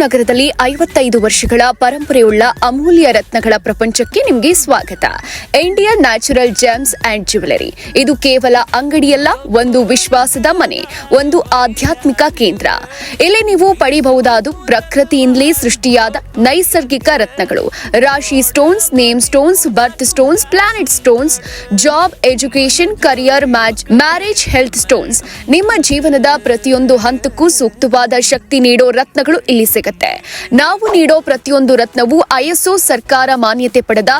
ನಗರದಲ್ಲಿ 55 ವರ್ಷಗಳ ಪರಂಪರೆಯುಳ್ಳ ಅಮೂಲ್ಯ ರತ್ನಗಳ ಪ್ರಪಂಚಕ್ಕೆ ನಿಮಗೆ ಸ್ವಾಗತ. Indian natural gems and jewellery. ಇದು ಕೇವಲ ಅಂಗಡಿಯಲ್ಲ, ಒಂದು ವಿಶ್ವಾಸದ ಮನೆ, ಒಂದು ಆಧ್ಯಾತ್ಮಿಕ ಕೇಂದ್ರ. ಇಲ್ಲಿ ನೀವು ಪಡೆಯಬಹುದಾದ ಪ್ರಕೃತಿಯಿಂದಲೇ ಸೃಷ್ಟಿಯಾದ ನೈಸರ್ಗಿಕ ರತ್ನಗಳು, ರಾಶಿ stones, name stones, birth stones, planet stones, job, education, career, marriage, health stones. ನಿಮ್ಮ ಜೀವನದ ಪ್ರತಿಯೊಂದು ಹಂತಕ್ಕೂ ಸೂಕ್ತವಾದ ಶಕ್ತಿ ನೀಡೋ ರತ್ನಗಳು ಇಲ್ಲಿ ಸಿಗುತ್ತೆ. ನಾವು ನೀಡೋ ಪ್ರತಿಯೊಂದು ರತ್ನವು ISO ಸರ್ಕಾರ ಮಾನ್ಯತೆ ಪಡೆದ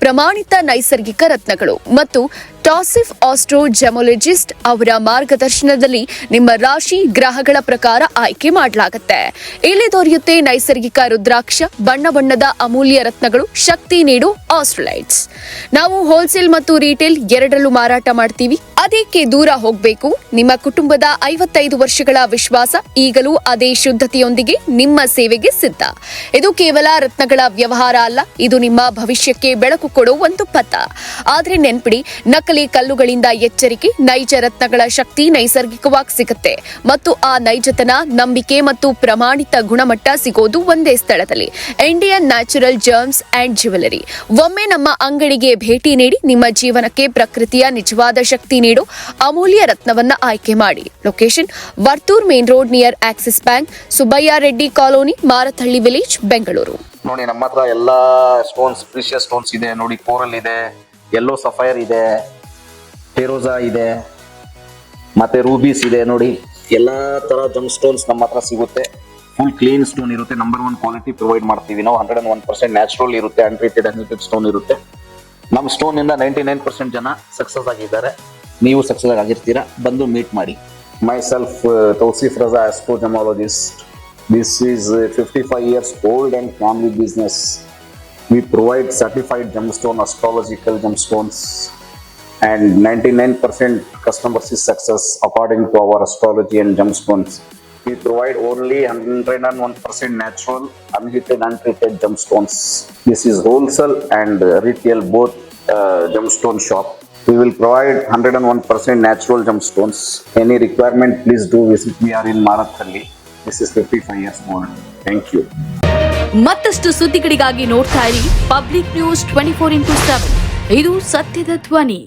ಪ್ರಮಾಣಿತ ನೈಸರ್ಗಿಕ ರತ್ನಗಳು ಮತ್ತು ಟಾಸಿಫ್ ಆಸ್ಟ್ರೋ ಜೆಮೊಲಜಿಸ್ಟ್ ಅವರ ಮಾರ್ಗದರ್ಶನದಲ್ಲಿ ನಿಮ್ಮ ರಾಶಿ ಗ್ರಹಗಳ ಪ್ರಕಾರ ಆಯ್ಕೆ ಮಾಡಲಾಗುತ್ತೆ. ಇಲ್ಲಿ ದೊರೆಯುತ್ತೆ ನೈಸರ್ಗಿಕ ರುದ್ರಾಕ್ಷ, ಬಣ್ಣ ಬಣ್ಣದ ಅಮೂಲ್ಯ ರತ್ನಗಳು, ಶಕ್ತಿ ನೀಡೋ ಆಸ್ಟ್ರಲೈಟ್ಸ್. ನಾವು ಹೋಲ್ಸೇಲ್ ಮತ್ತು ರಿಟೇಲ್ ಎರಡರಲ್ಲೂ ಮಾರಾಟ ಮಾಡ್ತೀವಿ. ಅದಕ್ಕೆ ದೂರ ಹೋಗಬೇಕು. ನಿಮ್ಮ ಕುಟುಂಬದ 55 ವರ್ಷಗಳ ವಿಶ್ವಾಸ ಈಗಲೂ ಅದೇ ಶುದ್ಧತೆಯೊಂದಿಗೆ ನಿಮ್ಮ ಸೇವೆಗೆ ಸಿದ್ಧ. ಇದು ಕೇವಲ ರತ್ನಗಳ ವ್ಯವಹಾರ ಅಲ್ಲ, ಇದು ನಿಮ್ಮ ಭವಿಷ್ಯಕ್ಕೆ ಬೆಳಕು ಕೊಡೋ ಒಂದು ಪಥ. ಆದ್ರೆ ನೆನ್ಪಿಡಿ, ನಕಲಿ ಕಲ್ಲುಗಳಿಂದ ಎಚ್ಚರಿಕೆ. ನೈಜ ರತ್ನಗಳ ಶಕ್ತಿ ನೈಸರ್ಗಿಕವಾಗಿ ಸಿಗುತ್ತೆ ಮತ್ತು ಆ ನೈಜತನ, ನಂಬಿಕೆ ಮತ್ತು ಪ್ರಮಾಣಿತ ಗುಣಮಟ್ಟ ಸಿಗೋದು ಒಂದೇ ಸ್ಥಳದಲ್ಲಿ. Indian natural gems and jewellery. ಒಮ್ಮೆ ನಮ್ಮ ಅಂಗಡಿಗೆ ಭೇಟಿ ನೀಡಿ ನಿಮ್ಮ ಜೀವನಕ್ಕೆ ಪ್ರಕೃತಿಯ ನಿಜವಾದ ಶಕ್ತಿ ನೀಡೋ ಅಮೂಲ್ಯ ರತ್ನವನ್ನ ಆಯ್ಕೆ ಮಾಡಿ. Location: Varthur main road near Axis bank, Subbaiah Reddy colony, Marathahalli village, Bengaluru. ನೋಡಿ, ನಮ್ಮ ಹತ್ರ ಎಲ್ಲಾ ಸ್ಟೋನ್ಸ್, ಪ್ರೀಶಿಯಸ್ ಸ್ಟೋನ್ಸ್ ಇದೆ. ನೋಡಿ, ಕೋರಲ್ ಇದೆ, ಯೆಲ್ಲೋ ಸಫೈರ್ ಇದೆ, ಫೆರೋಜಾ ಇದೆ, ಮತ್ತೆ ರೂಬೀಸ್ ಇದೆ. ನೋಡಿ, ಎಲ್ಲಾ ತರ ಜಮ್ ಸ್ಟೋನ್ಸ್ ನಮ್ಮ ಹತ್ರ ಸಿಗುತ್ತೆ. ಫುಲ್ ಕ್ಲೀನ್ ಸ್ಟೋನ್ ಇರುತ್ತೆ. ನಂಬರ್ 1 ಕ್ವಾಲಿಟಿ ಪ್ರೊವೈಡ್ ಮಾಡ್ತೀವಿ ನಾವು. 101% ನ್ಯಾಚುರಲ್ ಇರುತ್ತೆ. ಅನ್ಟ್ರೀಟೆಡ್ ಸ್ಟೋನ್ ಇರುತ್ತೆ. ನಮ್ಮ ಸ್ಟೋನ್ ಇಂದ 99% ಜನ ಸಕ್ಸಸ್ ಆಗಿದ್ದಾರೆ. ನೀವು ಸಕ್ಸಸ್ ಆಗಿರ್ತೀರಾ. ಬಂದು ಮೀಟ್ ಮಾಡಿ. ಮೈ ಸೆಲ್ಫ್ ತೌಸಿಫ್ ರಜಾ, astro ಜೆಮಾಲಜಿಸ್ಟ್. This is 55 years old and family business. We provide certified gemstone, astrological gemstones, and 99% customers is success according to our astrology and gemstones. We provide only 101% natural, unheated, untreated gemstones. This is wholesale and retail both gemstone shop. We will provide 101% natural gemstones. Any requirement, please do visit. We are in Marathalli. This is 55 years old. Thank you. ಮತ್ತಷ್ಟು ಸುದ್ದಿಗಳಿಗಾಗಿ ನೋಡ್ತಾ ಇರಿ public news 24x7. ಇದು ಸತ್ಯದ ಧ್ವನಿ.